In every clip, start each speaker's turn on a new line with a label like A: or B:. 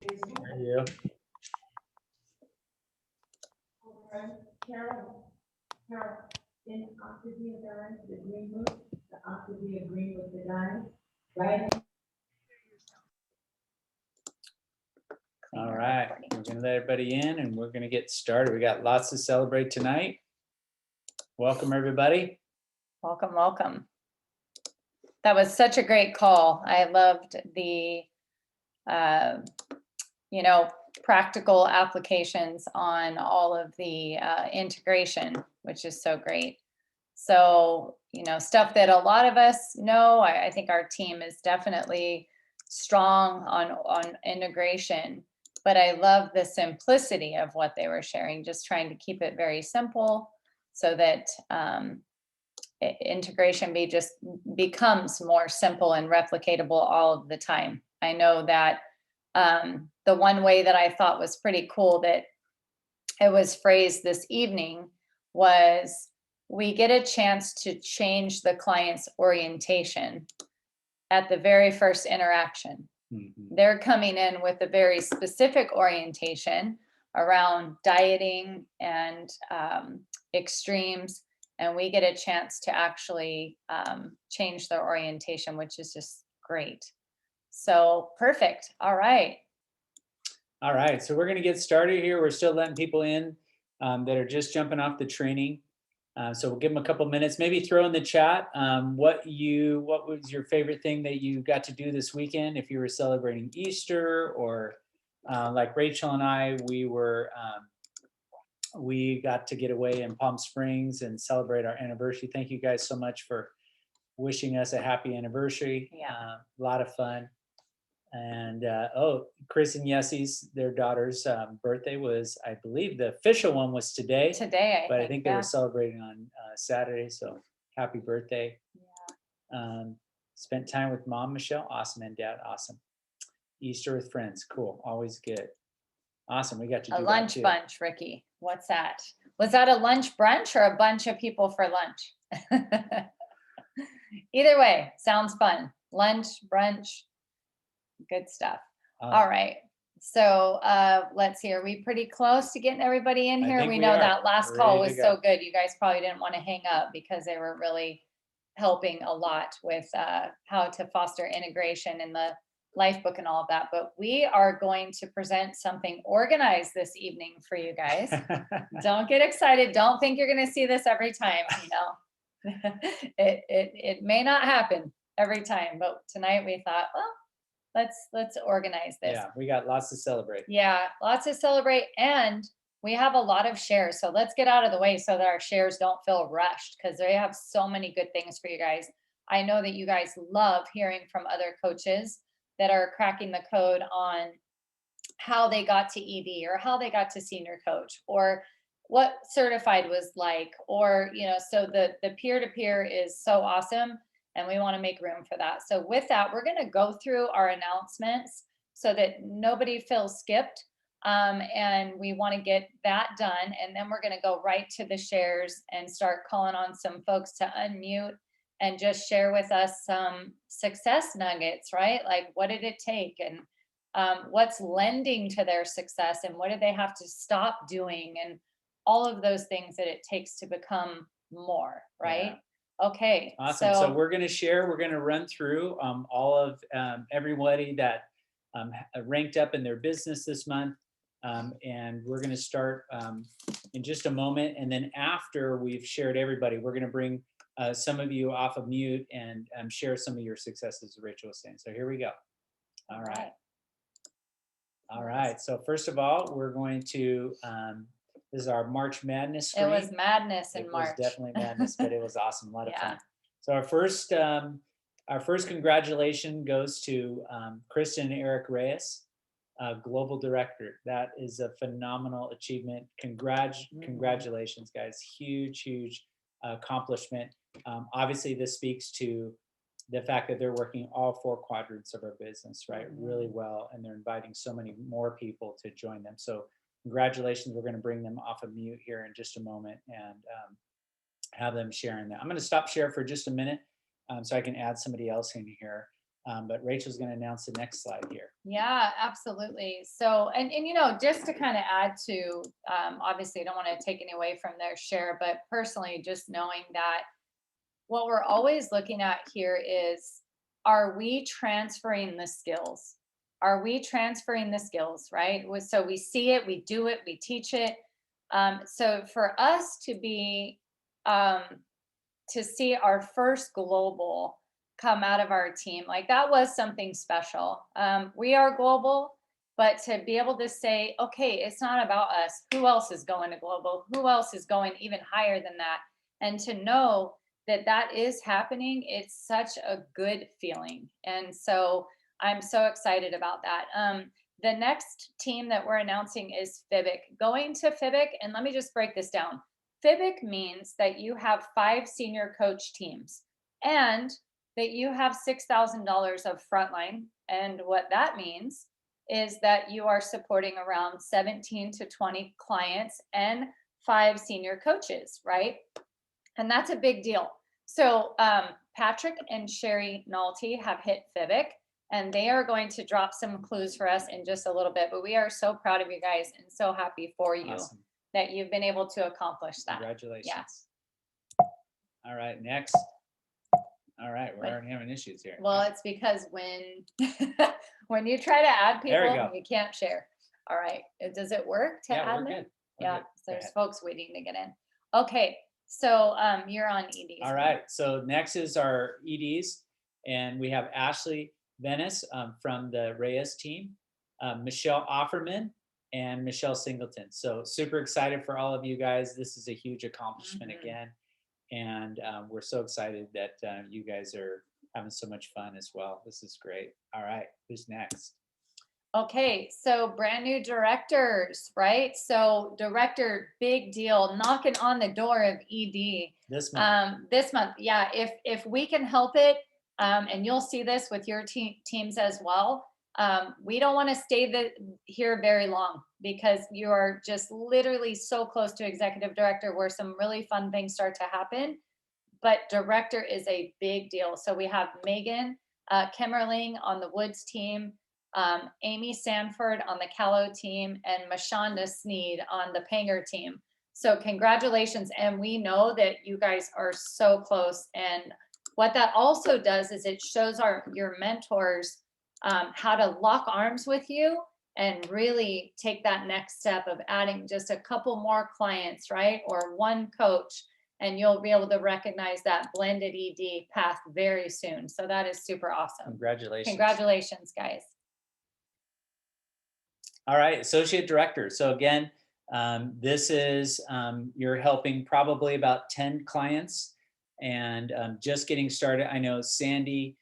A: There you go.
B: Carol, in octavia dice, the green hoop, the octavia green with the die, right?
A: All right, we're gonna let everybody in and we're gonna get started. We got lots to celebrate tonight. Welcome, everybody.
C: Welcome, welcome. That was such a great call. I loved the, practical applications on all of the integration, which is so great. So, stuff that a lot of us know. I think our team is definitely strong on integration, but I love the simplicity of what they were sharing, just trying to keep it very simple so that integration becomes more simple and replicatable all of the time. I know that the one way that I thought was pretty cool that it was phrased this evening was, we get a chance to change the client's orientation at the very first interaction. Mm-hmm. They're coming in with a very specific orientation around dieting and extremes, and we get a chance to actually change their orientation, which is just great. So perfect. All right.
A: All right. So we're going to get started here. We're still letting people in that are just jumping off the training. So we'll give them a couple minutes. Maybe throw in the chat what was your favorite thing that you got to do this weekend? If you were celebrating Easter, or like Rachel and I, we got to get away in Palm Springs and celebrate our anniversary. Thank you guys so much for wishing us a happy anniversary.
C: Yeah.
A: A lot of fun. And Chris and Yessie's, their daughter's birthday was, I believe the official one was today. But I think they were celebrating on Saturday. So happy birthday. Yeah. Spent time with Mom, Michelle. Awesome. And Dad. Awesome. Easter with friends. Cool. Always good. Awesome. We got to do
C: a lunch
A: that too.
C: Bunch, Ricky. What's that? Was that a lunch brunch or a bunch of people for lunch? Either way, sounds fun. Lunch, brunch, good stuff. All right. So let's see. Are we pretty close to getting everybody in here? We know that last call was so good. You guys probably didn't want to hang up because they were really helping a lot with how to foster integration in the life book and all of that. But we are going to present something organized this evening for you guys. Don't get excited. Don't think you're going to see this every time. It may not happen every time, but tonight we thought, well, let's organize this.
A: Yeah, we got lots to celebrate.
C: Yeah, lots to celebrate, and we have a lot of shares. So let's get out of the way so that our shares don't feel rushed, because they have so many good things for you guys. I know that you guys love hearing from other coaches that are cracking the code on how they got to ED, or how they got to senior coach, or what certified was like, or so the peer-to-peer is so awesome. And we want to make room for that. So with that, we're going to go through our announcements so that nobody feels skipped. And we want to get that done. And then we're going to go right to the shares and start calling on some folks to unmute and just share with us some success nuggets, right? Like, what did it take? And what's lending to their success? And what did they have to stop doing? And all of those things that it takes to become more, right? Yeah. Okay.
A: Awesome. So we're going to share, we're going to run through all of everybody that ranked up in their business this month. And we're going to start in just a moment. And then after we've shared everybody, we're going to bring some of you off of mute and share some of your successes, Rachel was saying. So here we go. All right. All right. So first of all, we're going to this is our March Madness screen.
C: It was madness in March.
A: It was definitely madness, but it was awesome. A lot of fun. So our first congratulation goes to Kristen and Eric Reyes, Global Director. That is a phenomenal achievement. Congratulations, guys. Huge accomplishment. Obviously, this speaks to the fact that they're working all 4 quadrants of our business, right? Really well, and they're inviting so many more people to join them. So congratulations. We're going to bring them off of mute here in just a moment and have them sharing that. I'm going to stop share for just a minute so I can add somebody else in here. But Rachel's going to announce the next slide here.
C: Yeah, absolutely. So, and you know, just to kind of add to, obviously I don't want to take any away from their share, but personally, just knowing that what we're always looking at here is, are we transferring the skills? Are we transferring the skills, right? So we see it, we do it, we teach it. So for us to be, to see our first global come out of our team, like that was something special. We are global, but to be able to say, okay, it's not about us. Who else is going to global? Who else is going even higher than that? And to know that that is happening, it's such a good feeling. And so I'm so excited about that. The next team that we're announcing is FIBIC. Going to FIBIC, and let me just break this down. FIBIC means that you have 5 senior coach teams and that you have $6,000 of frontline. And what that means is that you are supporting around 17 to 20 clients and 5 senior coaches, right? And that's a big deal. So Patrick and Sherrie Nalty have hit FIBIC, and they are going to drop some clues for us in just a little bit. But we are so proud of you guys and so happy for you.
A: Awesome.
C: That you've been able to accomplish that.
A: Congratulations.
C: Yeah.
A: All right, next. All right, we're already having issues here.
C: Well, it's because when you try to add
A: There we
C: people,
A: go.
C: you can't share. All right, does it work to
A: Yeah,
C: add
A: we're
C: them?
A: good. We're
C: Yeah,
A: good.
C: so
A: Go
C: there's
A: ahead.
C: folks waiting to get in. Okay, so you're on EDs.
A: All right, so next is our EDs, and we have Ashley Venice from the Reyes team, Michelle Offerman, and Michelle Singleton. So super excited for all of you guys. This is a huge accomplishment again. And we're so excited that you guys are having so much fun as well. This is great. All right, who's next?
C: Okay, so brand new directors, right? So director, big deal, knocking on the door of ED.
A: This month.
C: This month, yeah. If we can help it, and you'll see this with your teams as well. We don't want to stay here very long because you are just literally so close to executive director where some really fun things start to happen. But director is a big deal. So we have Megan Kimmerling on the Woods team, Amy Sanford on the Callow team, and Mashonda Sneed on the Panger team. So congratulations. And we know that you guys are so close. And what that also does is it shows your mentors how to lock arms with you and really take that next step of adding just a couple more clients, right? Or one coach, and you'll be able to recognize that blended ED path very soon. So that is super awesome.
A: Congratulations.
C: Congratulations, guys.
A: All right, associate director. So again, this is, you're helping probably about 10 clients and just getting started. I know Sandy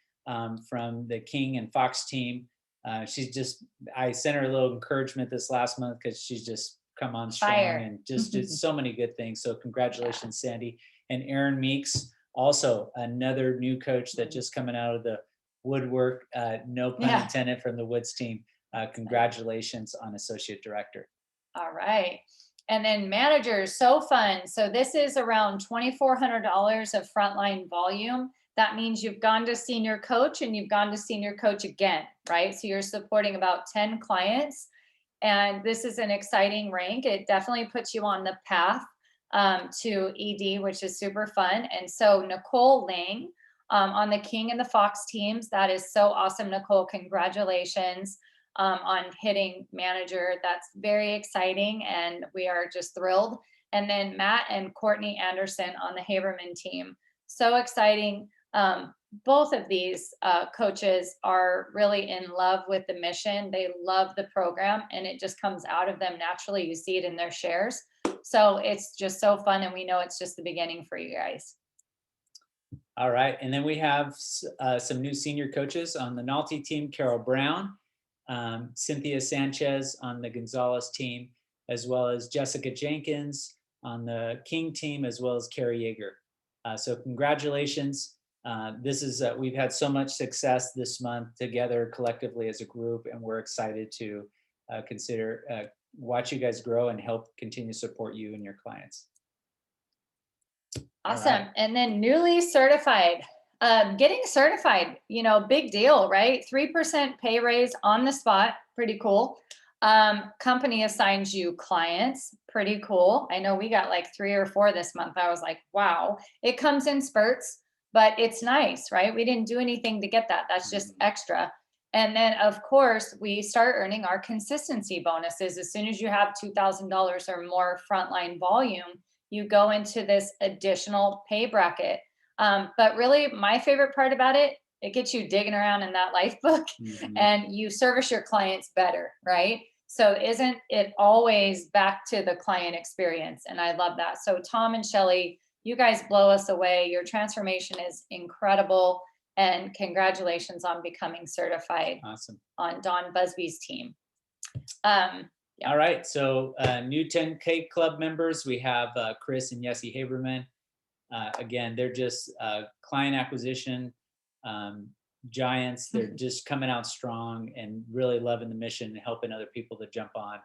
A: from the King and Fox team, I sent her a little encouragement this last month because she's just come on strong and just did so many good things. So congratulations, Sandy. And Aaron Meeks, also another new coach that just coming out of the woodwork, no pun intended, from the Woods team. Congratulations on associate director.
C: All right. And then managers, so fun. So this is around $2,400 of frontline volume. That means you've gone to senior coach and you've gone to senior coach again, right? So you're supporting about 10 clients. And this is an exciting rank. It definitely puts you on the path to ED, which is super fun. And so Nicole Lang on the King and the Fox teams, that is so awesome. Nicole, congratulations on hitting manager. That's very exciting and we are just thrilled. And then Matt and Courtney Anderson on the Haberman team. So exciting. Both of these coaches are really in love with the mission. They love the program and it just comes out of them naturally. You see it in their shares. So it's just so fun. And we know it's just the beginning for you guys.
A: All right. And then we have some new senior coaches on the Nalty team, Carol Brown, Cynthia Sanchez on the Gonzalez team, as well as Jessica Jenkins on the King team, as well as Carrie Yeager. So congratulations. This is, we've had so much success this month together collectively as a group, and we're excited to watch you guys grow and help continue to support you and your clients.
C: Awesome. Right. And then newly certified. Getting certified, big deal, right? 3% pay raise on the spot, pretty cool. Company assigns you clients, pretty cool. I know we got like 3 or 4 this month. I was like, wow. It comes in spurts, but it's nice, right? We didn't do anything to get that. That's just extra. And then, of course, we start earning our consistency bonuses. As soon as you have $2,000 or more frontline volume, you go into this additional pay bracket. But really, my favorite part about it, it gets you digging around in that life book and you service your clients better, right? So isn't it always back to the client experience? And I love that. So Tom and Shelly, you guys blow us away. Your transformation is incredible. And congratulations on becoming certified
A: Awesome.
C: on Don Busby's team.
A: All right. So new 10K club members, we have Chris and Yessie Haberman. Again, they're just client acquisition giants. They're just coming out strong and really loving the mission and helping other people to jump on.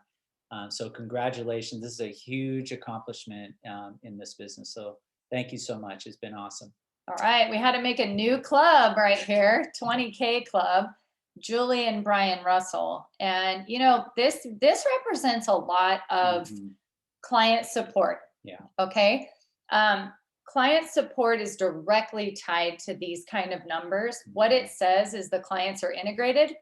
A: So congratulations. This is a huge accomplishment in this business. So thank you so much. It's been awesome.
C: All right. We had to make a new club right here, 20K club, Julie and Brian Russell. And, this represents a lot of client support.
A: Yeah.
C: Okay. Client support is directly tied to these kind of numbers. What it says is the clients are integrated.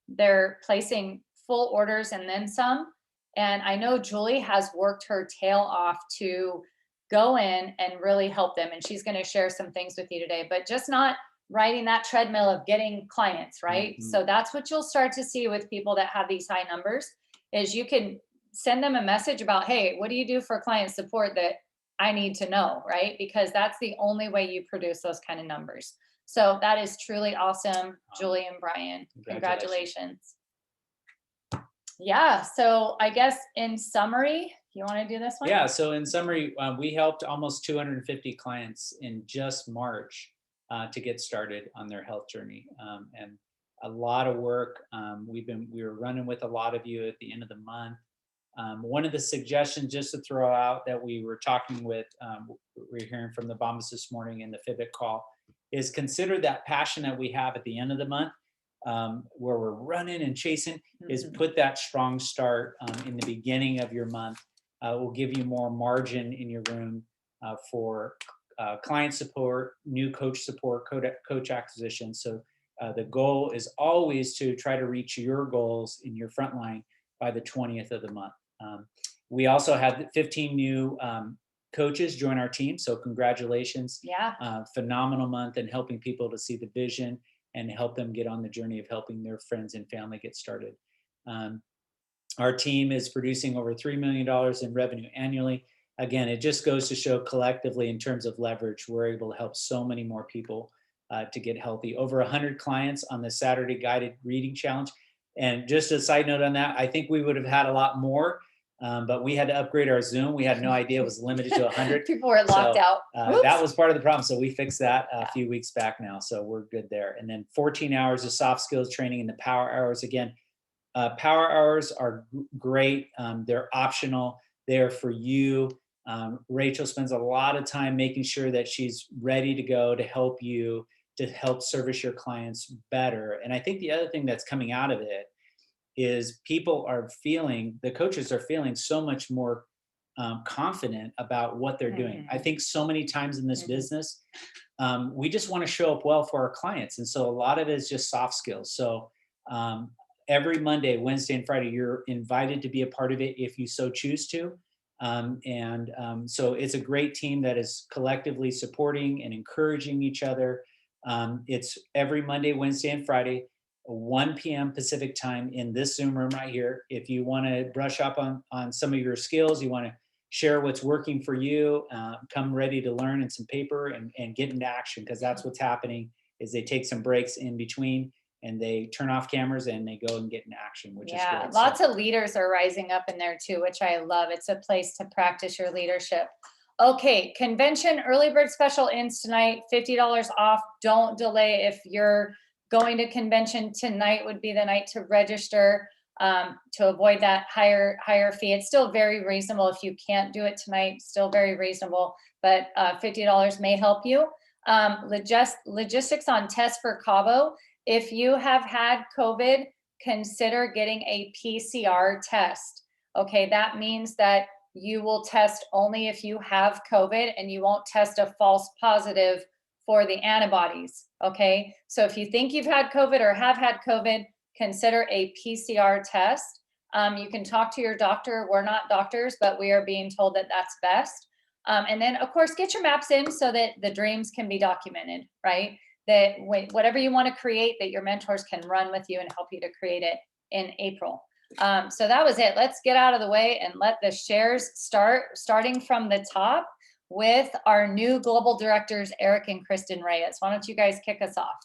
C: They're placing full orders and then some. And I know Julie has worked her tail off to go in and really help them. And she's going to share some things with you today, but just not riding that treadmill of getting clients, right? So that's what you'll start to see with people that have these high numbers is you can send them a message about, hey, what do you do for client support that I need to know, right? Because that's the only way you produce those kind of numbers. So that is truly awesome, Julie and Brian. Congratulations. Yeah. So I guess in summary, you want to do this one?
A: Yeah. So in summary, we helped almost 250 clients in just March to get started on their health journey, and a lot of work. We were running with a lot of you at the end of the month. One of the suggestions just to throw out that we were talking with, we're hearing from the Bombas this morning in the Fitbit call, is consider that passion that we have at the end of the month, where we're running and chasing, is put that strong start in the beginning of your month. Will give you more margin in your room for client support, new coach support, coach acquisition. So the goal is always to try to reach your goals in your front line by the 20th of the month. We also had 15 new coaches join our team. So congratulations.
C: Yeah.
A: Phenomenal month and helping people to see the vision and help them get on the journey of helping their friends and family get started. Our team is producing over $3 million in revenue annually. Again, it just goes to show collectively in terms of leverage, we're able to help so many more people to get healthy. Over 100 clients on the Saturday Guided Reading Challenge. And just a side note on that, I think we would have had a lot more, but we had to upgrade our Zoom. We had no idea it was limited to 100.
C: People were locked out.
A: That was part of the problem. So we fixed that a few weeks back now. So we're good there. And then 14 hours of soft skills training in the power hours. Again, power hours are great. They're optional. They're for you. Rachel spends a lot of time making sure that she's ready to go to help you, to help service your clients better. And I think the other thing that's coming out of it is the coaches are feeling so much more confident about what they're doing. I think so many times in this business, we just want to show up well for our clients. And so a lot of it is just soft skills. So every Monday, Wednesday, and Friday, you're invited to be a part of it if you so choose to. So it's a great team that is collectively supporting and encouraging each other. It's every Monday, Wednesday, and Friday, 1 p.m. Pacific time in this Zoom room right here. If you want to brush up on some of your skills, you want to share what's working for you, come ready to learn in some paper and get into action, because that's what's happening is they take some breaks in between and they turn off cameras and they go and get into action, which is great.
C: Lots of leaders are rising up in there too, which I love. It's a place to practice your leadership. Okay, convention early bird special ends tonight, $50 off. Don't delay. If you're going to convention, tonight would be the night to register to avoid that higher fee. It's still very reasonable. If you can't do it tonight, still very reasonable, but $50 may help you. Logistics on tests for Cabo. If you have had COVID, consider getting a PCR test. Okay, that means that you will test only if you have COVID and you won't test a false positive for the antibodies. Okay, so if you think you've had COVID or have had COVID, consider a PCR test. You can talk to your doctor. We're not doctors, but we are being told that that's best. And then, of course, get your maps in so that the dreams can be documented, right? That whatever you want to create, that your mentors can run with you and help you to create it in April. So that was it. Let's get out of the way and let the shares start, starting from the top with our new global directors, Eric and Kristen Reyes. Why don't you guys kick us off?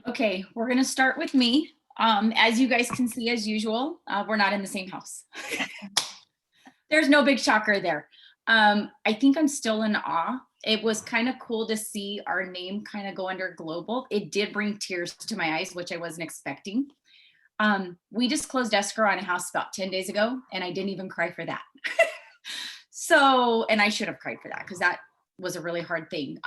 D: Okay, we're going to start with me. As you guys can see, as usual, we're not in the same house. There's no big shocker there. I think I'm still in awe. It was kind of cool to see our name kind of go under global. It did bring tears to my eyes, which I wasn't expecting. We just closed escrow on a house about 10 days ago, and I didn't even cry for that. So, and I should have cried for that because that was a really hard thing.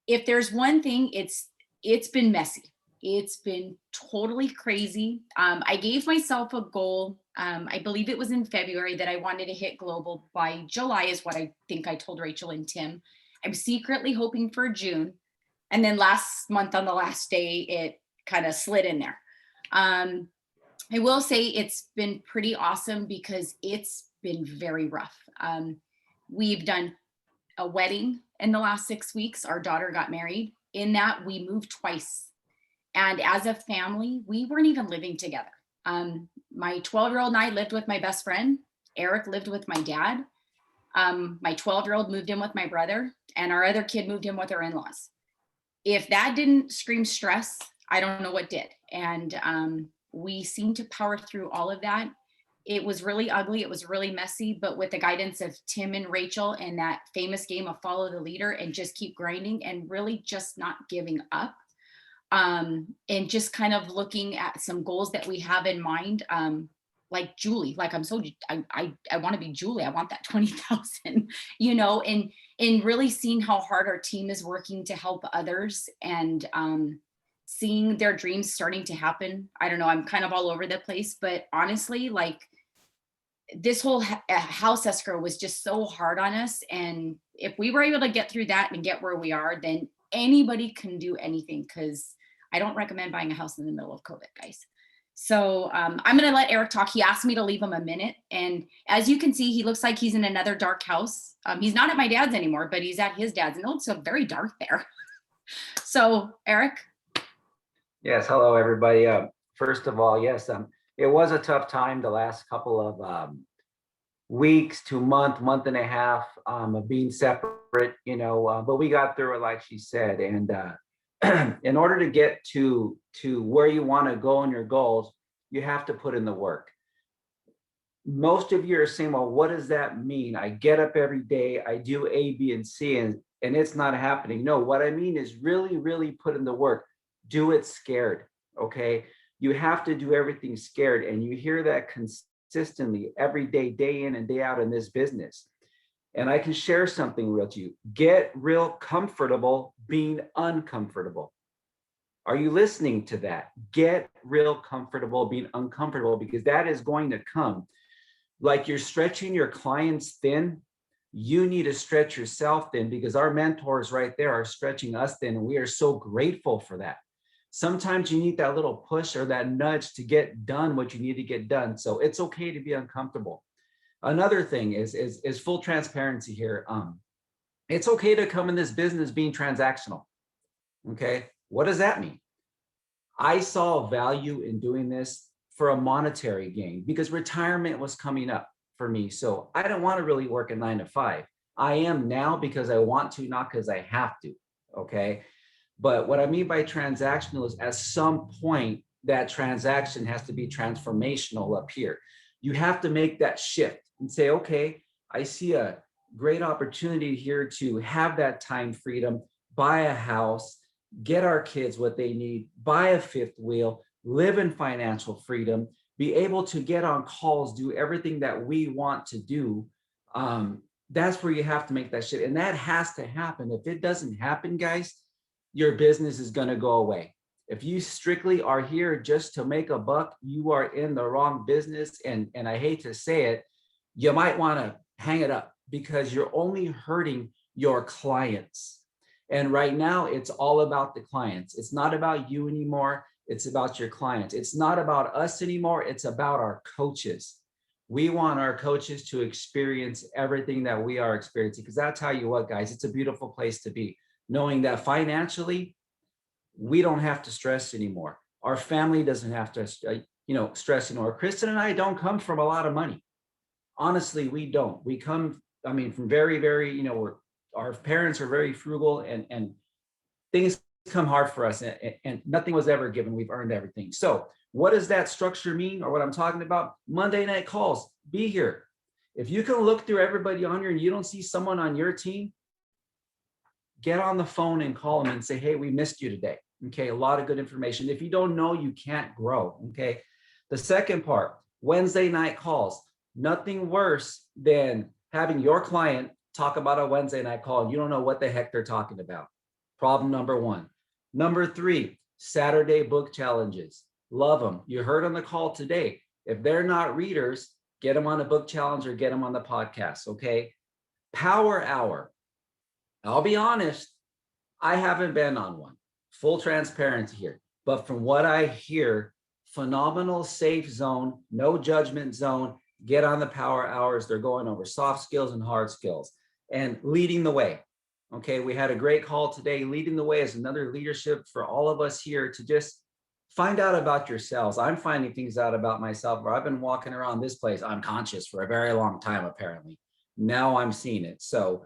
D: If there's one thing, it's been messy. It's been totally crazy. I gave myself a goal. I believe it was in February that I wanted to hit global by July is what I think I told Rachel and Tim. I'm secretly hoping for June. And then last month on the last day, it kind of slid in there. I will say it's been pretty awesome because it's been very rough. We've done a wedding in the last 6 weeks. Our daughter got married. In that, we moved twice. And as a family, we weren't even living together. My 12-year-old and I lived with my best friend. Eric lived with my dad. My 12-year-old moved in with my brother, and our other kid moved in with our in-laws. If that didn't scream stress, I don't know what did. And we seemed to power through all of that. It was really ugly. It was really messy, but with the guidance of Tim and Rachel and that famous game of follow the leader and just keep grinding and really just not giving up. And just kind of looking at some goals that we have in mind, like Julie, like I want to be Julie. I want that 20,000, you know, and really seeing how hard our team is working to help others and seeing their dreams starting to happen. I don't know, I'm kind of all over the place, but honestly, like this whole house escrow was just so hard on us. And if we were able to get through that and get where we are, then anybody can do anything, because I don't recommend buying a house in the middle of COVID, guys. So I'm going to let Eric talk. He asked me to leave him a minute. And as you can see, he looks like he's in another dark house. He's not at my dad's anymore, but he's at his dad's, and it looks so very dark there. So Eric.
E: Yes, hello, everybody. First of all, yes, it was a tough time the last couple of weeks to month and a half of being separate, you know, but we got through it, like she said. And in order to get to where you want to go in your goals, you have to put in the work. Most of you are saying, well, what does that mean? I get up every day, I do A, B, and C, and it's not happening. No, what I mean is really, really put in the work. Do it scared, okay? You have to do everything scared, and you hear that consistently every day, day in and day out in this business. And I can share something with you. Get real comfortable being uncomfortable. Are you listening to that? Get real comfortable being uncomfortable, because that is going to come. Like you're stretching your clients thin, you need to stretch yourself thin, because our mentors right there are stretching us thin, and we are so grateful for that. Sometimes you need that little push or that nudge to get done what you need to get done. So it's okay to be uncomfortable. Another thing is full transparency here. It's okay to come in this business being transactional. Okay, what does that mean? I saw value in doing this for a monetary gain, because retirement was coming up for me. So I don't want to really work a 9 to 5. I am now because I want to, not because I have to. Okay. But what I mean by transactional is at some point that transaction has to be transformational up here. You have to make that shift and say, okay, I see a great opportunity here to have that time freedom, buy a house, get our kids what they need, buy a fifth wheel, live in financial freedom, be able to get on calls, do everything that we want to do, That's where you have to make that shit. And that has to happen. If it doesn't happen, guys, your business is going to go away. If you strictly are here just to make a buck, you are in the wrong business. And I hate to say it, you might want to hang it up because you're only hurting your clients. And right now it's all about the clients. It's not about you anymore. It's about your clients. It's not about us anymore. It's about our coaches. We want our coaches to experience everything that we are experiencing, because I'll tell you what, guys, it's a beautiful place to be, knowing that financially, we don't have to stress anymore. Our family doesn't have to, stress anymore. Kristen and I don't come from a lot of money. Honestly, we don't. We come, from very, very, our parents are very frugal, and things come hard for us, and nothing was ever given. We've earned everything. So what does that structure mean, or what I'm talking about? Monday night calls, be here. If you can look through everybody on here and you don't see someone on your team, get on the phone and call them and say, hey, we missed you today. Okay, a lot of good information. If you don't know, you can't grow. Okay. The second part, Wednesday night calls. Nothing worse than having your client talk about a Wednesday night call and you don't know what the heck they're talking about. Problem number one. Number three, Saturday book challenges. Love them. You heard on the call today. If they're not readers, get them on a book challenge or get them on the podcast. Okay. Power hour. I'll be honest, I haven't been on one. Full transparency here. But from what I hear, phenomenal safe zone, no judgment zone. Get on the power hours. They're going over soft skills and hard skills and leading the way. Okay, we had a great call today. Leading the way is another leadership for all of us here to just find out about yourselves. I'm finding things out about myself where I've been walking around this place unconscious for a very long time, apparently. Now I'm seeing it. So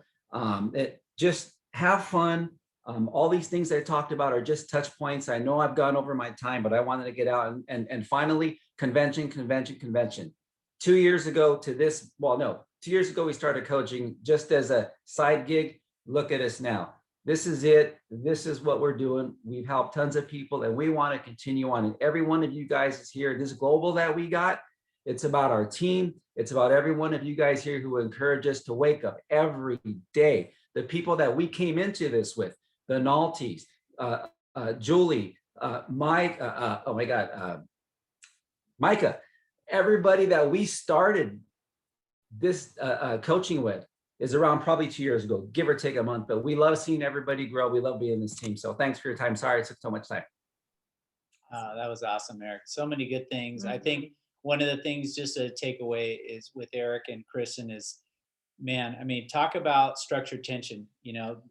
E: just have fun. All these things I talked about are just touch points. I know I've gone over my time, but I wanted to get out. And finally, convention. 2 years ago to this, 2 years ago, we started coaching just as a side gig. Look at us now. This is it. This is what we're doing. We've helped tons of people and we want to continue on. And every one of you guys is here. This global that we got, it's about our team. It's about every one of you guys here who encourage us to wake up every day. The people that we came into this with, the Naltys, Julie, Mike, Micah, everybody that we started this coaching with is around probably 2 years ago, give or take a month, but we love seeing everybody grow. We love being in this team. So thanks for your time. Sorry it took so much time.
A: That was awesome, Eric. So many good things. I think one of the things just to take away is with Eric and Kristen is, man, talk about structured tension.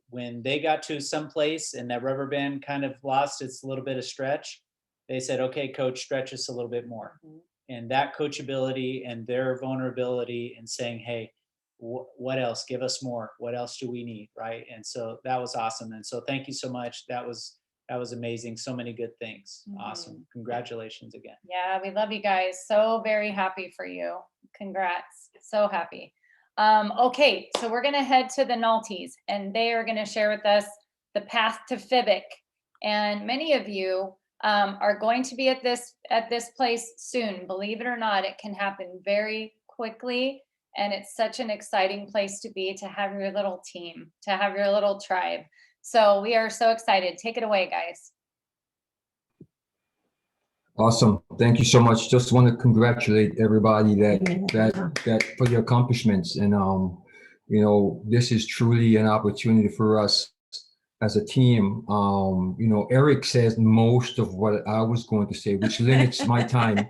A: When they got to some place and that rubber band kind of lost its little bit of stretch, they said, okay, coach, stretch us a little bit more. And that coachability and their vulnerability and saying, hey, what else? Give us more. What else do we need? Right. And so that was awesome. And so thank you so much. That was amazing. So many good things. Awesome. Congratulations again.
C: Yeah, we love you guys. So very happy for you. Congrats. So happy. Okay, so we're going to head to the Naltys and they are going to share with us the path to FIBIC. And many of you are going to be at this place soon. Believe it or not, it can happen very quickly. And it's such an exciting place to be, to have your little team, to have your little tribe. So we are so excited. Take it away, guys.
F: Awesome. Thank you so much. Just want to congratulate everybody that for your accomplishments. And, this is truly an opportunity for us as a team. Eric says most of what I was going to say, which limits my time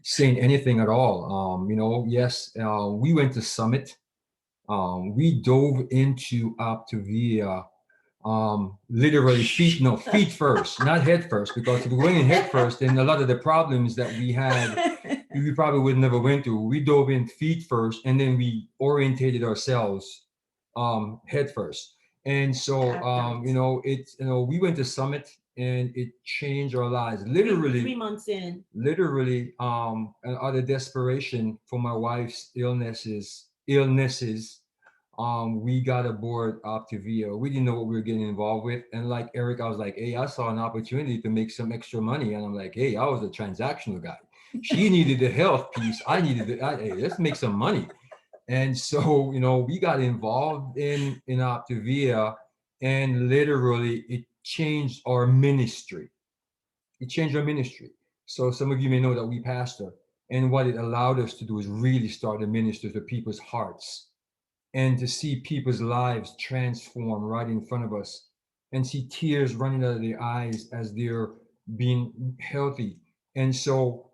F: saying anything at all. Yes, we went to Summit. We dove into Optavia. Literally feet first, not head first, because if we went in head first, then a lot of the problems that we had, we probably would never went through. We dove in feet first, and then we orientated ourselves head firse. And so, we went to Summit and it changed our lives. Literally
G: 3 months in.
F: Literally, out of desperation for my wife's illnesses, we got aboard Optavia. We didn't know what we were getting involved with. And like Eric, I was like, hey, I saw an opportunity to make some extra money. And I'm like, hey, I was a transactional guy. She needed the health piece. I needed it. Hey, let's make some money. And so, we got involved in Optavia, and literally it changed our ministry. It changed our ministry. So some of you may know that we pastor, and what it allowed us to do is really start to minister to people's hearts and to see people's lives transform right in front of us, and see tears running out of their eyes as they're being healthy. And so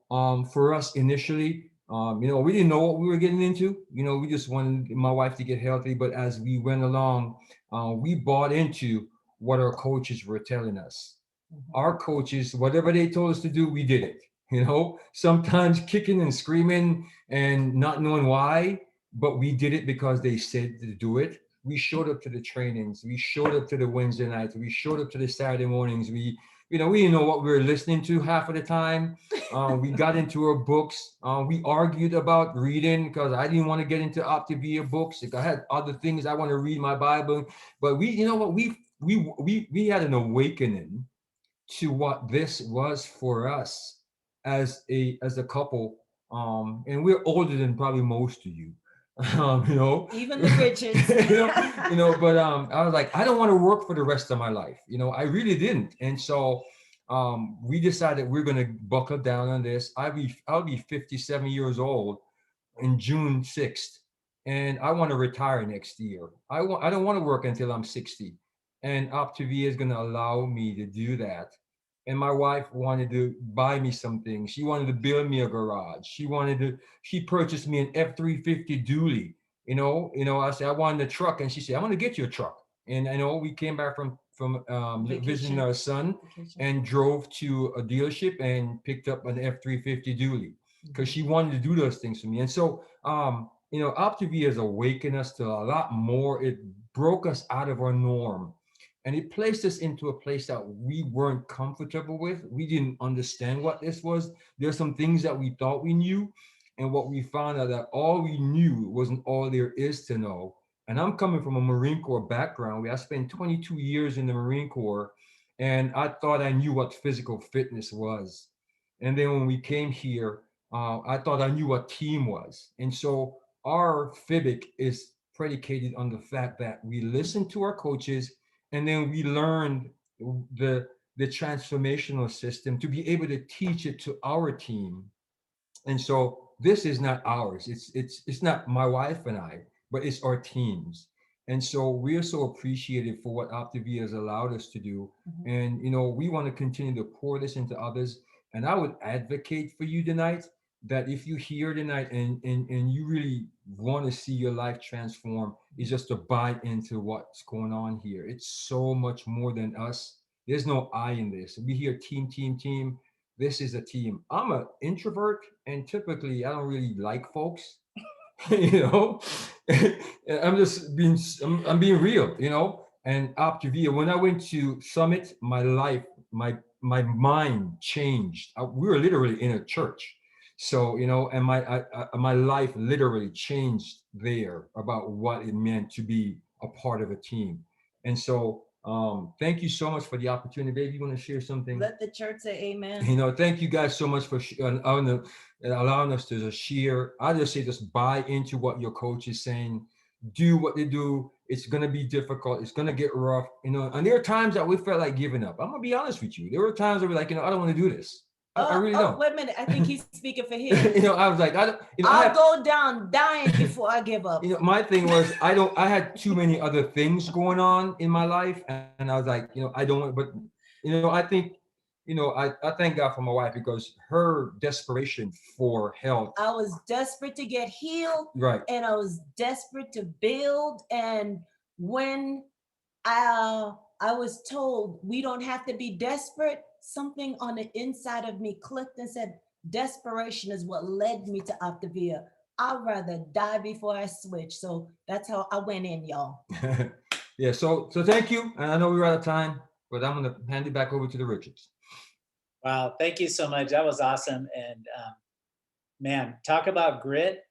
F: for us initially, we didn't know what we were getting into. We just wanted my wife to get healthy. But as we went along, we bought into what our coaches were telling us. Our coaches, whatever they told us to do, we did it. Sometimes kicking and screaming and not knowing why, but we did it because they said to do it. We showed up to the trainings. We showed up to the Wednesday nights. We showed up to the Saturday mornings. We didn't know what we were listening to half of the time. We got into our books. We argued about reading because I didn't want to get into Optavia books. If I had other things, I want to read my Bible. But we had an awakening to what this was for us as a couple. And we're older than probably most of you.
B: Even the Richards.
F: But I was like, I don't want to work for the rest of my life. I really didn't. And so we decided we're going to buckle down on this. I'll be 57 years old in June 6th, and I want to retire next year. I don't want to work until I'm 60, and Optavia is going to allow me to do that. And my wife wanted to buy me some things. She wanted to build me a garage. She purchased me an F-350 dually. I said, I wanted a truck. And she said, I'm going to get you a truck. And we came back from visiting our son and drove to a dealership and picked up an F-350 dually because she wanted to do those things for me. And so, Optavia has awakened us to a lot more. It broke us out of our norm. And it placed us into a place that we weren't comfortable with. We didn't understand what this was. There's some things that we thought we knew. And what we found out that all we knew wasn't all there is to know. And I'm coming from a Marine Corps background where I spent 22 years in the Marine Corps. And I thought I knew what physical fitness was. And then when we came here, I thought I knew what team was. And so our FIBIC is predicated on the fact that we listen to our coaches, and then we learned the transformational system to be able to teach it to our team. And so this is not ours. It's not my wife and I, but it's our teams. And so we're so appreciative for what Optavia has allowed us to do. And we want to continue to pour this into others. And I would advocate for you tonight that if you hear tonight and you really want to see your life transform, is just to buy into what's going on here. It's so much more than us. There's no I in this. We hear team, team, team. This is a team. I'm an introvert, and typically I don't really like folks. I'm just I'm being real, and Optavia, when I went to Summit, my life, my mind changed. We were literally in a church. So, and my life literally changed there about what it meant to be a part of a team. And so, thank you so much for the opportunity. Baby, you want to share something?
B: Let the church say amen.
F: Thank you guys so much for allowing us to share. I just say, just buy into what your coach is saying. Do what they do. It's going to be difficult. It's going to get rough, and there are times that we felt like giving up. I'm going to be honest with you. There were times where we're like, I don't want to do this. I really don't.
B: Wait a minute. I think he's speaking for him.
F: I was like,
B: I'll go down dying before I give up.
F: My thing was, I had too many other things going on in my life. And I was like, I don't want, but, I think, I thank God for my wife, because her desperation for health.
B: I was desperate to get healed.
F: Right.
B: And I was desperate to build. And when I was told we don't have to be desperate, something on the inside of me clicked and said, desperation is what led me to Optavia. I'd rather die before I switch. So that's how I went in, y'all.
F: Yeah. So thank you. And I know we're out of time, but I'm going to hand it back over to the Richards.
A: Wow. Thank you so much. That was awesome. And man, talk about grit.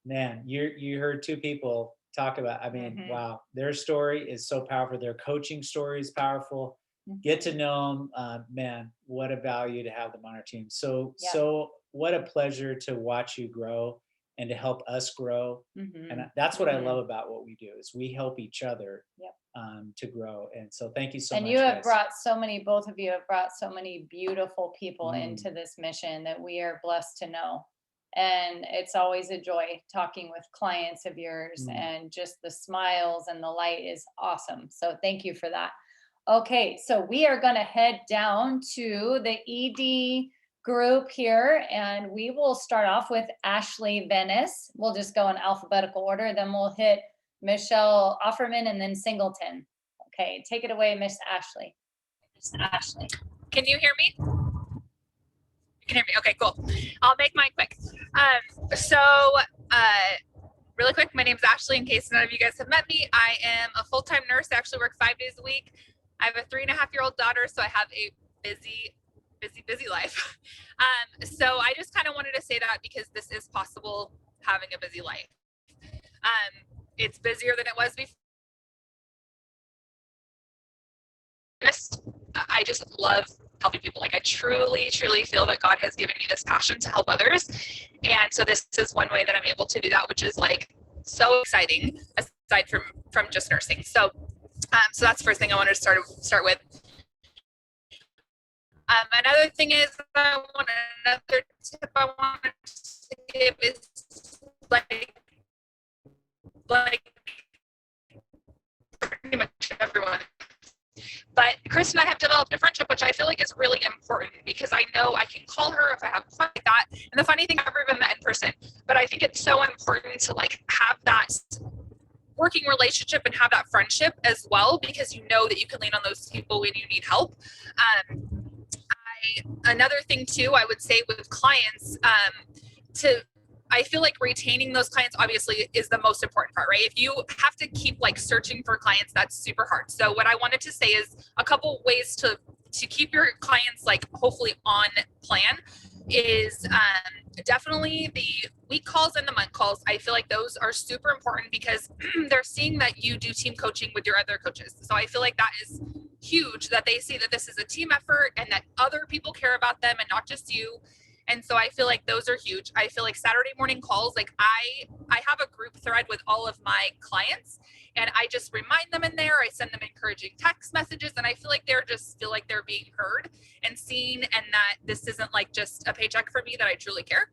A: Man, you heard two people talk about, wow, their story is so powerful. Their coaching story is powerful. Get to know them. Man, what a value to have them on our team. So what a pleasure to watch you grow and to help us grow.
C: Mhm.
A: And that's what I
C: Mhm.
A: love about what we do is we help each other
C: Yep.
A: to grow. And so thank you so
C: And
A: much,
C: you have
A: guys.
C: brought so many, both of you have brought so many beautiful people
A: Mm.
C: into this mission that we are blessed to know. And it's always a joy talking with clients of yours,
A: Mm.
C: and just the smiles and the light is awesome. So thank you for that. Okay, so we are going to head down to the ED group here, and we will start off with Ashley Venice. We'll just go in alphabetical order, then we'll hit Michelle Offerman and then Singleton. Okay, take it away, Miss Ashley. Miss Ashley.
G: Can you hear me? You can hear me. Okay, cool. I'll make mine quick. Really quick, my name's Ashley. In case none of you guys have met me, I am a full-time nurse. I actually work 5 days a week. I have a 3.5-year-old daughter, so I have a busy life. So I just kind of wanted to say that because this is possible, having a busy life. It's busier than it was before. I just love helping people. Like, I truly feel that God has given me this passion to help others. And so this is one way that I'm able to do that, which is like so exciting aside from just nursing. So that's the first thing I wanted to start with. Another thing is another tip I wanted to give is like pretty much everyone. But Chris and I have developed a friendship, which I feel like is really important because I know I can call her if I have fun like that. And the funny thing, I've never even met in person, but I think it's so important to like have that working relationship and have that friendship as well, because you know that you can lean on those people when you need help. Another thing too, I would say with clients, I feel like retaining those clients obviously is the most important part, right? If you have to keep like searching for clients, that's super hard. So what I wanted to say is a couple ways to keep your clients like hopefully on plan is definitely the week calls and the month calls. I feel like those are super important because they're seeing that you do team coaching with your other coaches. So I feel like that is huge, that they see that this is a team effort and that other people care about them and not just you. And so I feel like those are huge. I feel like Saturday morning calls, like I have a group thread with all of my clients and I just remind them in there. I send them encouraging text messages and I feel like feel like they're being heard and seen, and that this isn't like just a paycheck for me, that I truly care.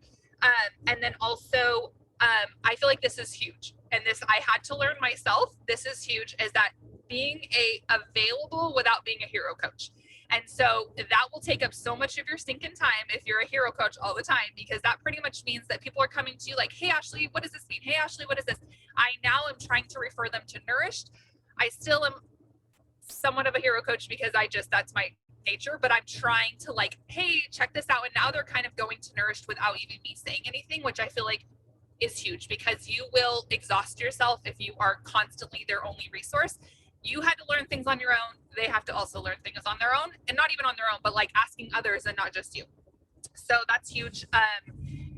G: And then also, I feel like this is huge. And this I had to learn myself. This is huge, is that being available without being a hero coach. And so that will take up so much of your stinking time if you're a hero coach all the time, because that pretty much means that people are coming to you like, hey, Ashley, what does this mean? Hey, Ashley, what is this? I now am trying to refer them to Nourished. I still am somewhat of a hero coach because that's my nature, but I'm trying to like, hey, check this out. And now they're kind of going to Nourished without even me saying anything, which I feel like is huge, because you will exhaust yourself if you are constantly their only resource. You had to learn things on your own. They have to also learn things on their own, and not even on their own, but like asking others and not just you. So that's huge.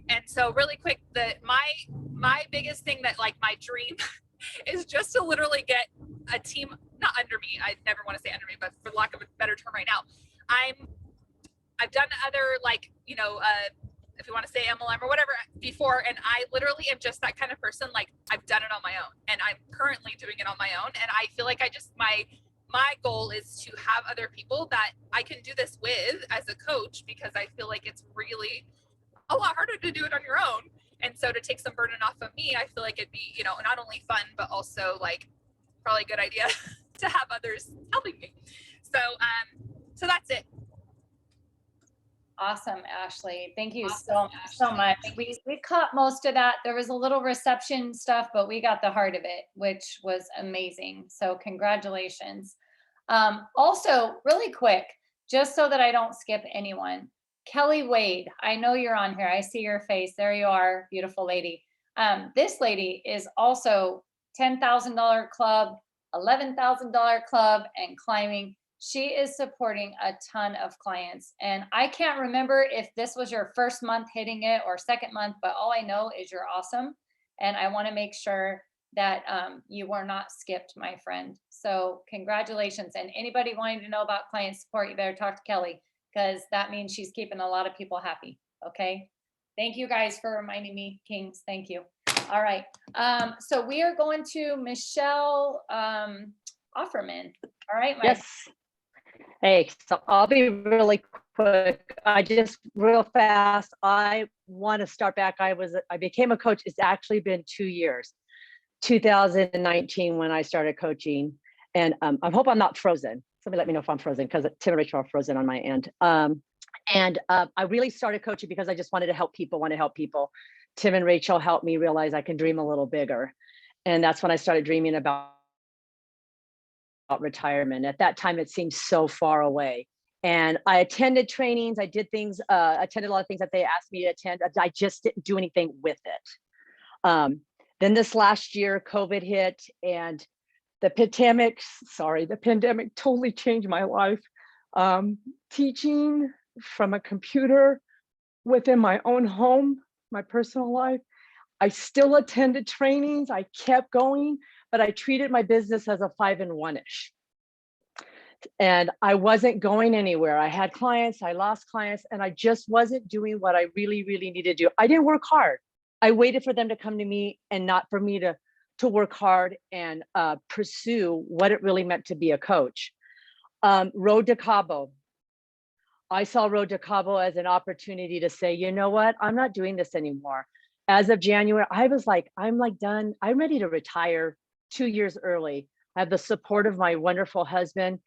G: And so really quick, my biggest thing that like my dream is just to literally get a team, not under me. I never want to say under me, but for lack of a better term right now, I've done other like, if you want to say MLM or whatever before, and I literally am just that kind of person. Like I've done it on my own, and I'm currently doing it on my own. And I feel like my goal is to have other people that I can do this with as a coach, because I feel like it's really a lot harder to do it on your own. And so to take some burden off of me, I feel like it'd be, not only fun, but also like probably a good idea to have others helping me. So that's it.
C: Awesome, Ashley. Thank you so much. We caught most of that. There was a little reception stuff, but we got the heart of it, which was amazing. So congratulations. Also, really quick, just so that I don't skip anyone, Kelly Wade, I know you're on here. I see your face. There you are, beautiful lady. This lady is also $10,000 club, $11,000 club, and climbing. She is supporting a ton of clients. And I can't remember if this was your first month hitting it or second month, but all I know is you're awesome. And I want to make sure that you were not skipped, my friend. So congratulations. And anybody wanting to know about client support, you better talk to Kelly, because that means she's keeping a lot of people happy. Okay. Thank you guys for reminding me, Kings. Thank you. All right. So we are going to Michelle Offerman. All right.
H: Yes. Hey, so I'll be really quick. I just real fast. I want to start back. I became a coach. It's actually been 2 years, 2019 when I started coaching. And I hope I'm not frozen. Somebody let me know if I'm frozen, because Tim and Rachel are frozen on my end. I really started coaching because I just wanted to help people, Tim and Rachel helped me realize I can dream a little bigger. And that's when I started dreaming about retirement. At that time, it seemed so far away. And I attended trainings. I did things, attended a lot of things that they asked me to attend. I just didn't do anything with it. Then this last year, COVID hit, and the pandemic totally changed my life. Teaching from a computer within my own home, my personal life. I still attended trainings. I kept going, but I treated my business as a 5-in-1-ish. And I wasn't going anywhere. I had clients, I lost clients, and I just wasn't doing what I really, really needed to do. I didn't work hard. I waited for them to come to me and not for me to work hard and pursue what it really meant to be a coach. Road to Cabo. I saw Road to Cabo as an opportunity to say, you know what, I'm not doing this anymore. As of January, I was like, I'm like done. I'm ready to retire 2 years early. I have the support of my wonderful husband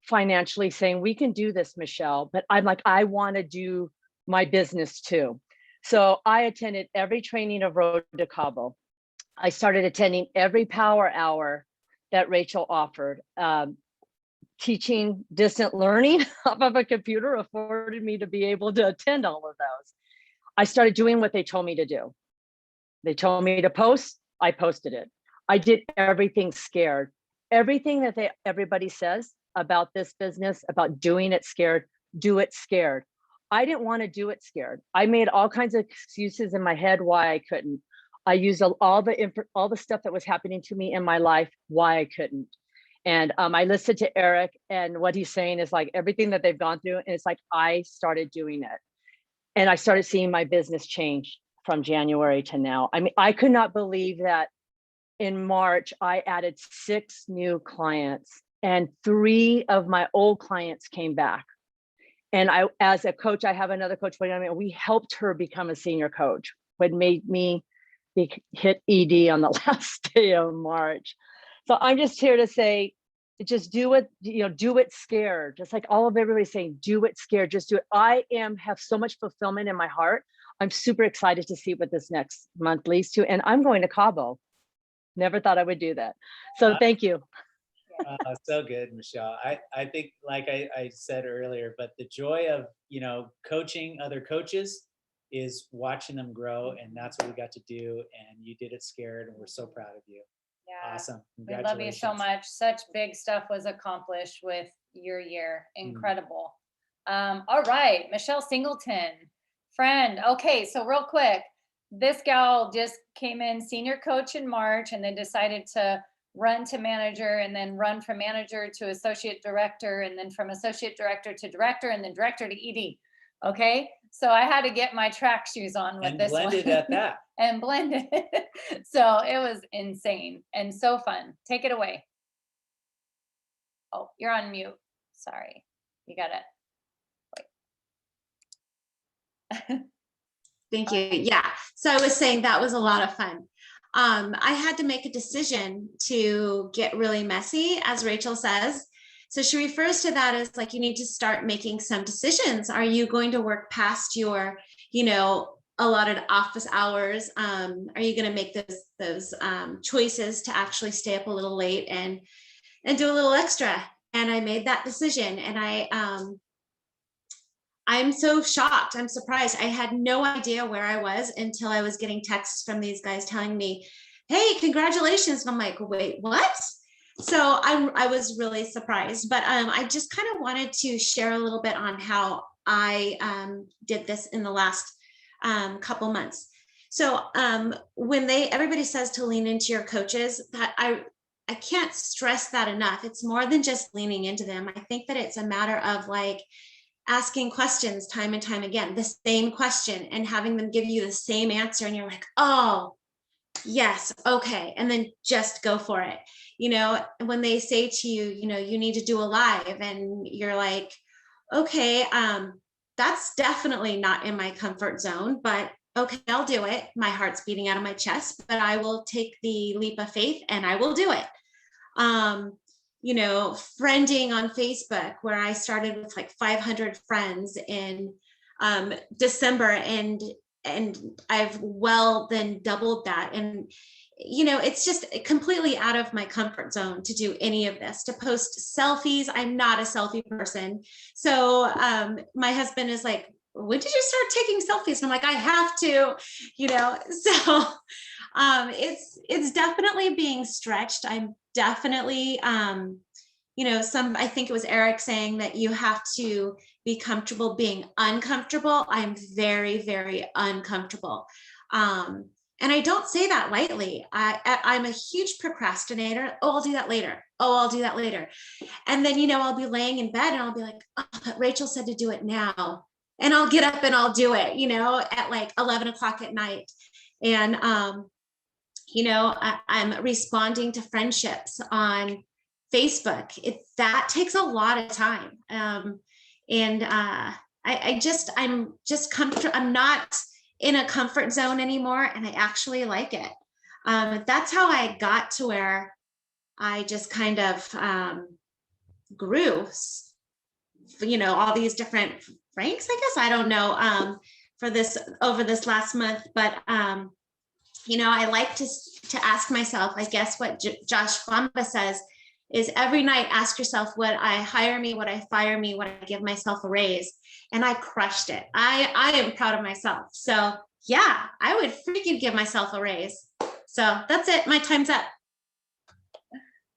H: financially saying, we can do this, Michelle. But I'm like, I want to do my business too. So I attended every training of Road to Cabo. I started attending every power hour that Rachel offered. Teaching distant learning off of a computer afforded me to be able to attend all of those. I started doing what they told me to do. They told me to post, I posted it. I did everything scared. Everything that everybody says about this business, about doing it scared, do it scared. I didn't want to do it scared. I made all kinds of excuses in my head why I couldn't. I used all the stuff that was happening to me in my life, why I couldn't. And I listened to Eric, and what he's saying is like everything that they've gone through. And it's like, I started doing it. And I started seeing my business change from January to now. I mean, I could not believe that in March, I added 6 new clients and 3 of my old clients came back. And I, as a coach, I have another coach, we helped her become a senior coach, what made me hit ED on the last day of March. So I'm just here to say, just do it, do it scared. Just like all of everybody saying, do it scared, just do it. I have so much fulfillment in my heart. I'm super excited to see what this next month leads to. And I'm going to Cabo. Never thought I would do that. So thank you.
A: So good, Michelle. I think, like I said earlier, but the joy of, coaching other coaches is watching them grow. And that's what we got to do. And you did it scared. And we're so proud of you.
C: Yeah.
A: Awesome.
C: We love you so much. Such big stuff was accomplished with your year. Incredible. All right, Michelle Singleton, friend. Okay, so real quick, this gal just came in senior coach in March and then decided to run to manager and then run from manager to associate director and then from associate director to director and then director to ED. Okay, so I had to get my track shoes on with this one.
A: And blended at that.
C: And blended. So it was insane and so fun. Take it away. Oh, you're on mute. Sorry. You got it. Wait.
I: Thank you. Yeah. So I was saying that was a lot of fun. I had to make a decision to get really messy, as Rachel says. So she refers to that as like, you need to start making some decisions. Are you going to work past your, allotted office hours? Are you going to make those choices to actually stay up a little late and do a little extra? And I made that decision, and I'm so shocked. I'm surprised. I had no idea where I was until I was getting texts from these guys telling me, hey, congratulations. And I'm like, wait, what? So I was really surprised, but I just kind of wanted to share a little bit on how I did this in the last couple months. So when everybody says to lean into your coaches, that I can't stress that enough. It's more than just leaning into them. I think that it's a matter of like asking questions time and time again, the same question, and having them give you the same answer. And you're like, oh, yes, okay. And then just go for it. You know, when they say to you, you know, you need to do a live, and you're like, okay, that's definitely not in my comfort zone, but okay, I'll do it. My heart's beating out of my chest, but I will take the leap of faith and I will do it. You know, friending on Facebook, where I started with like 500 friends in December, and I've well then doubled that. And you know, it's just completely out of my comfort zone to do any of this, to post selfies. I'm not a selfie person. So my husband is like, when did you start taking selfies? And I'm like, I have to, you know. So it's definitely being stretched. I'm definitely you know, I think it was Eric saying that you have to be comfortable being uncomfortable. I'm very, very uncomfortable. And I don't say that lightly. I'm a huge procrastinator. Oh, I'll do that later. Oh, I'll do that later. And then, you know, I'll be laying in bed and I'll be like, oh, but Rachel said to do it now. And I'll get up and I'll do it, you know, at like 11 o'clock at night. And, you know, I'm responding to friendships on Facebook. That takes a lot of time. I'm just comfortable. I'm not in a comfort zone anymore, and I actually like it. That's how I got to where I just kind of grew, you know, all these different ranks, I guess. I don't know, for this over this last month, but you know, I like to ask myself, I guess what Josh Bamba says is every night ask yourself, would I hire me, would I fire me, would I give myself a raise? And I crushed it. I am proud of myself. So yeah, I would freaking give myself a raise. So that's it. My time's up.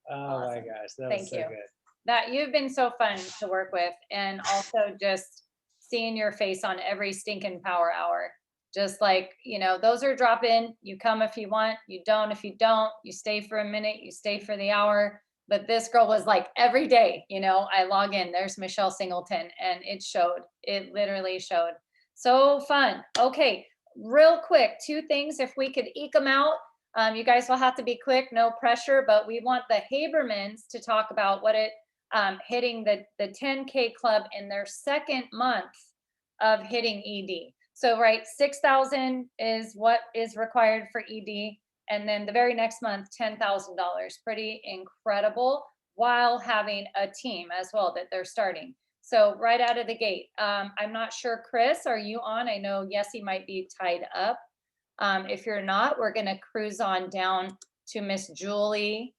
A: Oh
C: Awesome.
A: my gosh, that
C: Thank
A: was so
C: you.
A: good.
C: That you've been so fun to work with, and also just seeing your face on every stinking power hour. Just like, you know, those are drop in. You come if you want, you don't if you don't. You stay for a minute, you stay for the hour. But this girl was like every day, you know, I log in, there's Michelle Singleton, and it showed. It literally showed. So fun. Okay, real quick, 2 things, if we could eke them out. You guys will have to be quick, no pressure, but we want the Habermans to talk about what it hitting the 10K club in their 2nd month of hitting ED. So, right, 6,000 is what is required for ED. And then the very next month, $10,000, pretty incredible, while having a team as well that they're starting. So right out of the gate, I'm not sure, Chris, are you on? I know Yessie might be tied up. If you're not, we're gonna cruise on down to Miss Julie.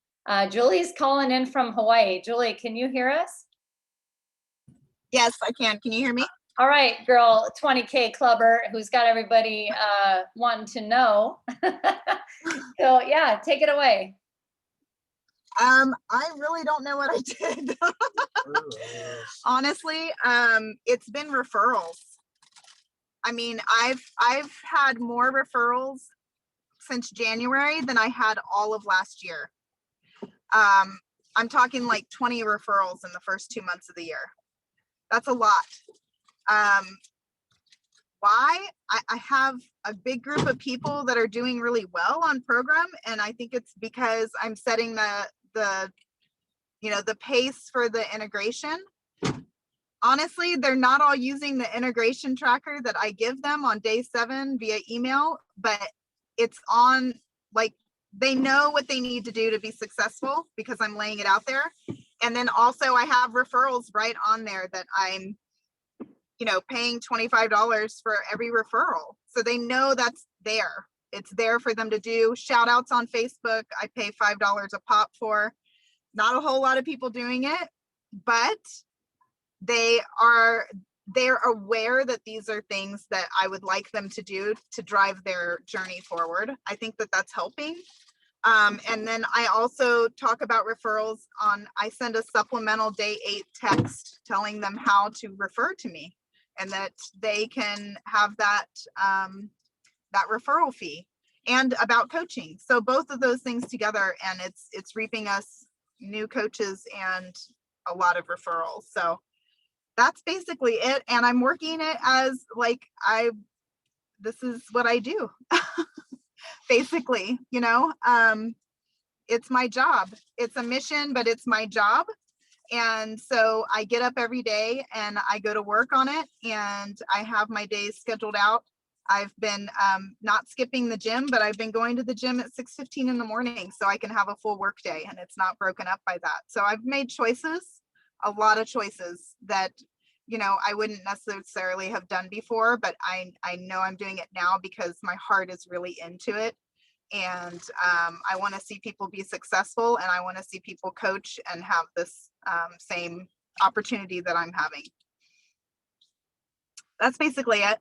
C: Julie's calling in from Hawaii. Julie, can you hear us?
J: Yes, I can. Can you hear me?
C: All right, girl, 20K clubber who's got everybody wanting to know. So yeah, take it away.
J: I really don't know what I did. Honestly, it's been referrals. I mean, I've had more referrals since January than I had all of last year. I'm talking like 20 referrals in the first 2 months of the year. That's a lot. Why? I have a big group of people that are doing really well on program, and I think it's because I'm setting the you know, the pace for the integration. Honestly, they're not all using the integration tracker that I give them on day 7 via email, but it's on, like, they know what they need to do to be successful because I'm laying it out there. And then also I have referrals right on there that I'm, you know, paying $25 for every referral. So they know that's there. It's there for them to do. Shout outs on Facebook, I pay $5 a pop for. Not a whole lot of people doing it, but they're aware that these are things that I would like them to do to drive their journey forward. I think that that's helping. And then I also talk about referrals I send a supplemental day 8 text telling them how to refer to me, and that they can have that referral fee, and about coaching. So both of those things together, and it's reaping us new coaches and a lot of referrals. So that's basically it. And I'm working it as like, this is what I do. Basically, you know, it's my job. It's a mission, but it's my job. And so I get up every day and I go to work on it, and I have my days scheduled out. I've been not skipping the gym, but I've been going to the gym at 6:15 in the morning so I can have a full work day and it's not broken up by that. So I've made choices, a lot of choices that, you know, I wouldn't necessarily have done before, but I know I'm doing it now because my heart is really into it. And I want to see people be successful, and I want to see people coach and have this same opportunity that I'm having. That's basically it.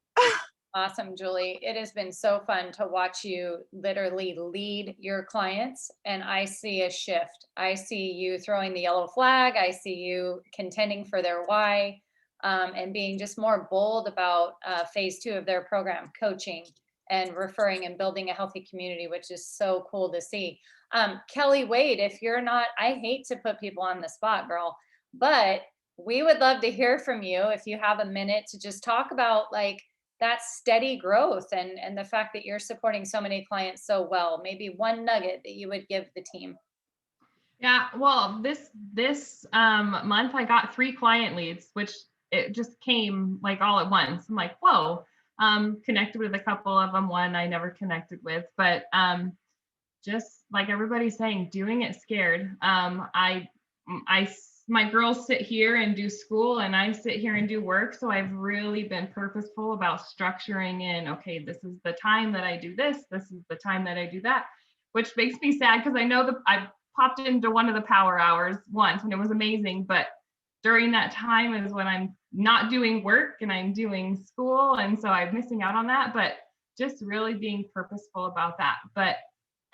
C: Awesome, Julie. It has been so fun to watch you literally lead your clients, and I see a shift. I see you throwing the yellow flag. I see you contending for their why, and being just more bold about phase 2 of their program, coaching and referring and building a healthy community, which is so cool to see. Kelly Wade, if you're not, I hate to put people on the spot, girl, but we would love to hear from you if you have a minute to just talk about like that steady growth and the fact that you're supporting so many clients so well. Maybe one nugget that you would give the team.
K: Yeah, well, this month I got 3 client leads, which it just came like all at once. I'm like, whoa. Connected with a couple of them, one I never connected with, but just like everybody's saying, doing it scared. My girls sit here and do school and I sit here and do work. So I've really been purposeful about structuring in, okay, this is the time that I do this. This is the time that I do that, which makes me sad because I know that I popped into one of the power hours once and it was amazing. But during that time is when I'm not doing work and I'm doing school. And so I'm missing out on that, but just really being purposeful about that. But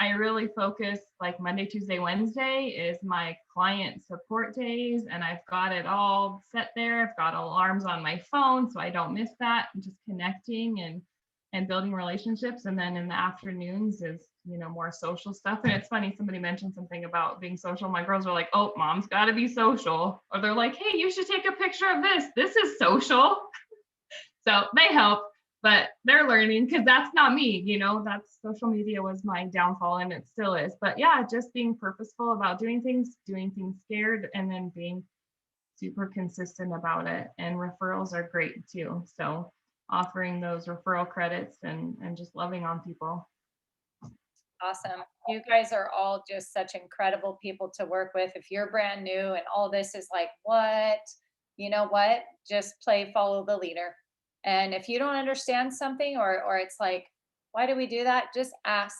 K: I really focus like Monday, Tuesday, Wednesday is my client support days. And I've got it all set there. I've got alarms on my phone so I don't miss that. I'm just connecting and building relationships. And then in the afternoons is, you know, more social stuff. And it's funny, somebody mentioned something about being social. My girls are like, oh, mom's got to be social. Or they're like, hey, you should take a picture of this. This is social. So they help, but they're learning because that's not me, you know, that's social media was my downfall and it still is. But yeah, just being purposeful about doing things scared, and then being super consistent about it. And referrals are great too. So offering those referral credits and just loving on people.
C: Awesome. You guys are all just such incredible people to work with. If you're brand new and all this is like, what? You know what? Just follow the leader. And if you don't understand something or it's like, why do we do that? Just ask.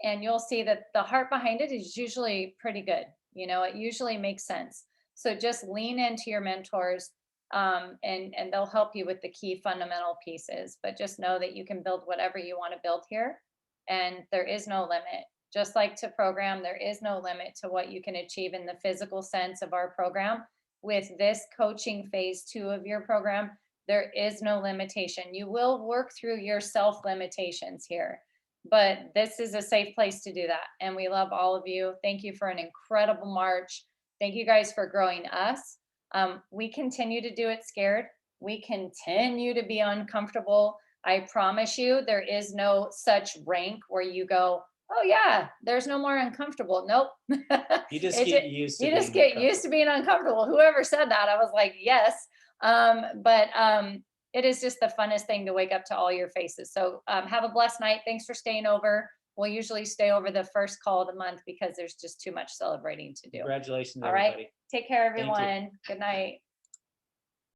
C: And you'll see that the heart behind it is usually pretty good. You know, it usually makes sense. So just lean into your mentors, and they'll help you with the key fundamental pieces. But just know that you can build whatever you want to build here. And there is no limit. Just like to program, there is no limit to what you can achieve in the physical sense of our program. With this coaching phase 2 of your program, there is no limitation. You will work through your self limitations here, but this is a safe place to do that. And we love all of you. Thank you for an incredible March. Thank you guys for growing us. We continue to do it scared. We continue to be uncomfortable. I promise you, there is no such rank where you go, oh yeah, there's no more uncomfortable. Nope.
A: You just get used to
C: you just get used to being uncomfortable. Whoever said that, I was like, yes. But it is just the funnest thing to wake up to all your faces. So have a blessed night. Thanks for staying over. We'll usually stay over the first call of the month because there's just too much celebrating to do.
A: Congratulations,
C: all right.
A: everybody.
C: Take care, everyone. Good night.